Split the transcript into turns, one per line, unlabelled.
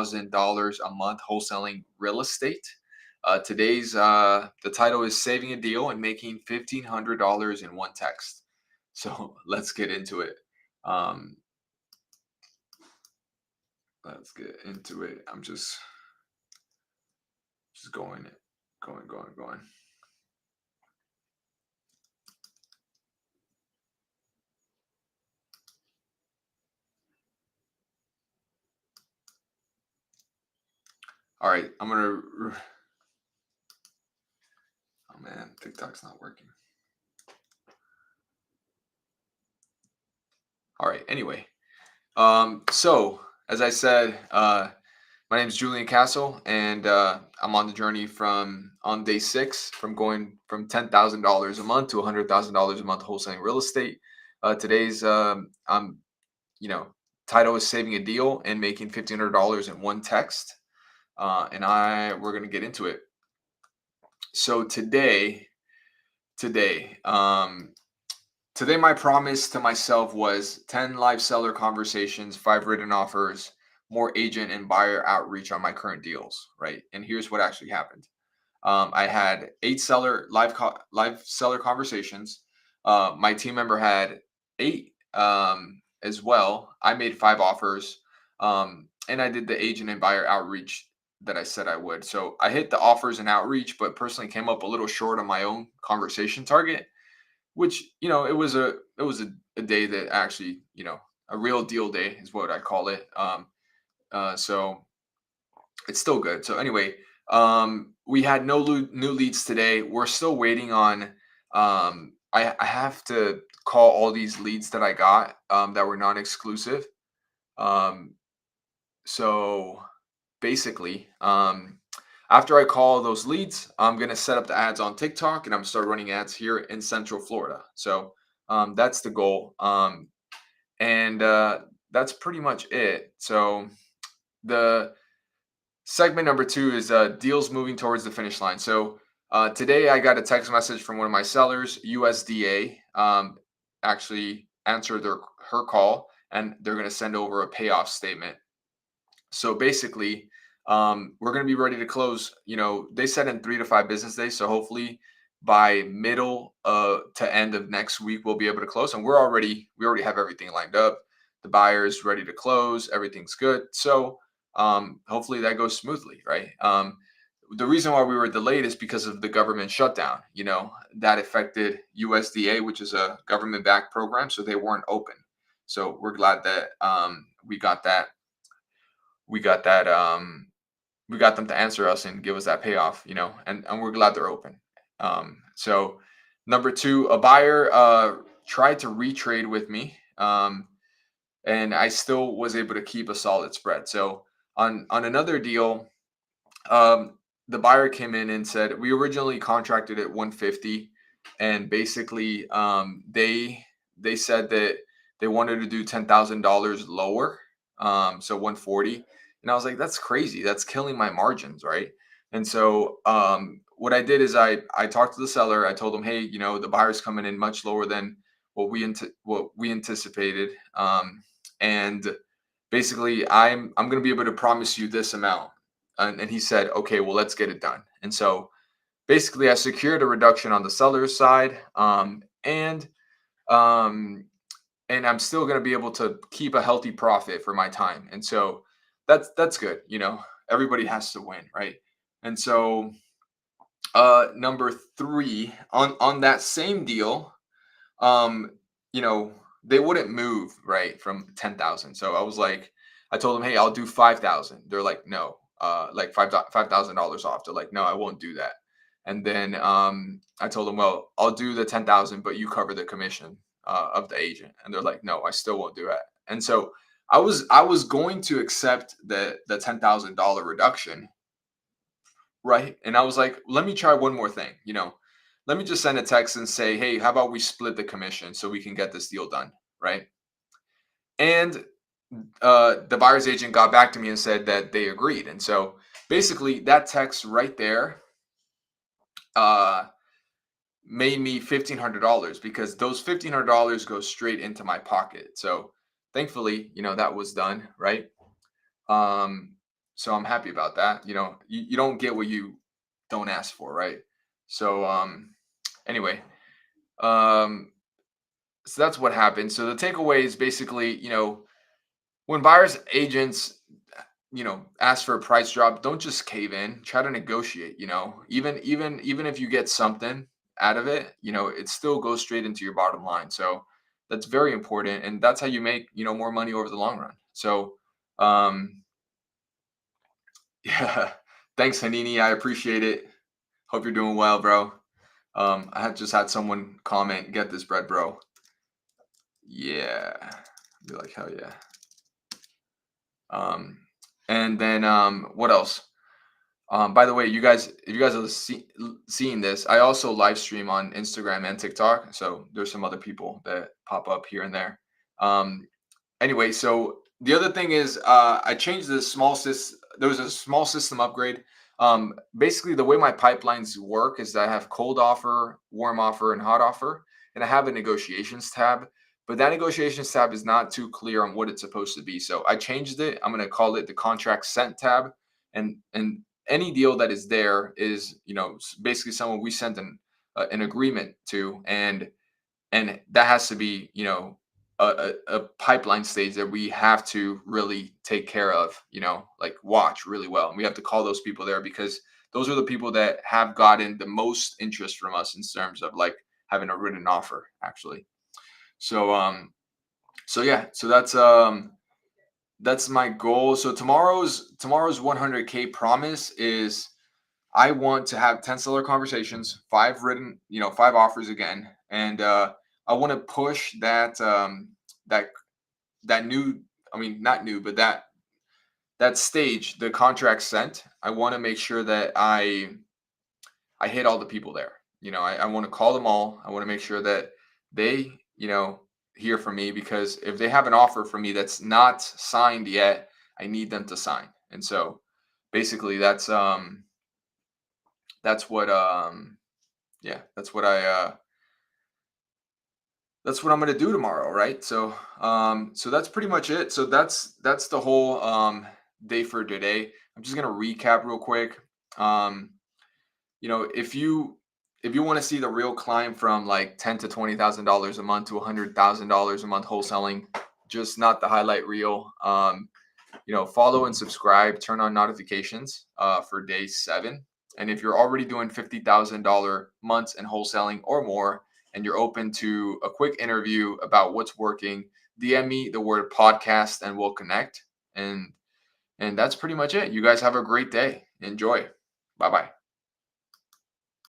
$10,000 a month wholesaling real estate. Today's the title is Saving a Deal and Making $1,500 in one text. So let's get into it. Um, let's get into it. I'm just going. All right, oh man, TikTok's not working. All right, anyway. So as I said, my name is Julian Castle, and I'm on the journey on day 6 from going from $10,000 a month to $100,000 a month wholesaling real estate. Today's I'm you know title is Saving a Deal and Making $1,500 in one text, and we're gonna get into it. So today, today my promise to myself was 10 live seller conversations, 5 written offers, more agent and buyer outreach on my current deals, right? And here's what actually happened. I had 8 live seller conversations. My team member had 8 as well. I made 5 offers, and I did the agent and buyer outreach that I said I would. So I hit the offers and outreach, but personally came up a little short on my own conversation target, which it was a day that actually, a real deal day is what I call it. So it's still good. So anyway, we had no new leads today. We're still waiting on. I have to call all these leads that I got that were non-exclusive. Um, so basically, after I call those leads, I'm gonna set up the ads on TikTok and I'm start running ads here in Central Florida. So that's the goal. And that's pretty much it. So the segment number 2 is deals moving towards the finish line. So today I got a text message from one of my sellers, USDA, actually answered her call, and they're going to send over a payoff statement. So basically, we're going to be ready to close. They said in 3 to 5 business days. So hopefully by middle to end of next week, we'll be able to close. And we already have everything lined up. The buyer's ready to close. Everything's good. So hopefully that goes smoothly, right? The reason why we were delayed is because of the government shutdown. That affected USDA, which is a government-backed program, so they weren't open. So we're glad that we got that. We got that. We got them to answer us and give us that payoff. And we're glad they're open. So number 2, a buyer tried to retrade with me, and I still was able to keep a solid spread. So on another deal, the buyer came in and said we originally contracted at 150, and basically they said that they wanted to do $10,000 lower, so 140, and I was like, that's crazy, that's killing my margins, right? And so what I did is I talked to the seller. I told him, hey, the buyer's coming in much lower than what we anticipated, and basically I'm going to be able to promise you this amount. And he said, okay, well, let's get it done. And so basically I secured a reduction on the seller's side, and I'm still going to be able to keep a healthy profit for my time. And so that's good. Everybody has to win, right? And so number 3, on that same deal, you know, they wouldn't move right from 10,000. So I told them, hey, I'll do 5,000. They're like, no, like $5,000 off. They're like, no, I won't do that. And then I told them, well, I'll do the 10,000, but you cover the commission of the agent. And they're like, no, I still won't do that. And so I was going to accept the $10,000 reduction, right? And I was like, let me try one more thing, let me just send a text and say, hey, how about we split the commission so we can get this deal done, right? And the buyer's agent got back to me and said that they agreed. And so basically that text right there made me $1,500, because those $1,500 go straight into my pocket. So thankfully, that was done, right? so I'm happy about that. You don't get what you don't ask for, right? So anyway, um so that's what happened. So the takeaway is basically, when buyers agents, ask for a price drop, don't just cave in. Try to negotiate. Even if you get something out of it, it still goes straight into your bottom line. So that's very important, and that's how you make more money over the long run. So um, yeah, thanks, Hanini. I appreciate it. Hope you're doing well, bro. I had just had someone comment, "Get this bread, bro." Yeah, be like, hell yeah. Um, and then what else? By the way, you guys, if you guys are seeing this, I also live stream on Instagram and TikTok. So there's some other people that pop up here and there. Um, Anyway, so the other thing is, I changed the small there was a small system upgrade. Basically, the way my pipelines work is that I have cold offer, warm offer, and hot offer, and I have a negotiations tab. But that negotiations tab is not too clear on what it's supposed to be. So I changed it. I'm going to call it the contract sent tab, and any deal that is there is, basically someone we sent an agreement to, and that has to be, a pipeline stage that we have to really take care of, like watch really well, and we have to call those people there because those are the people that have gotten the most interest from us in terms of like having a written offer actually. So so yeah, so that's my goal. So tomorrow's 100K promise is I want to have 10 seller conversations, five written, five offers again. And I want to push that that new, I mean, not new, but that stage, the contract sent. I want to make sure that I hit all the people there. I want to call them all. I want to make sure that they, hear from me, because if they have an offer for me that's not signed yet, I need them to sign. And so basically that's what yeah, that's what I'm gonna do tomorrow, right? So so that's pretty much it. So that's the whole day for today. I'm just gonna recap real quick. Um, if you want to see the real climb from like $10,000 to $20,000 a month to $100,000 a month wholesaling, just not the highlight reel. Follow and subscribe, turn on notifications for day 7. And if you're already doing $50,000 months in wholesaling or more, and you're open to a quick interview about what's working, DM me the word podcast and we'll connect. And that's pretty much it. You guys have a great day. Enjoy. Bye bye.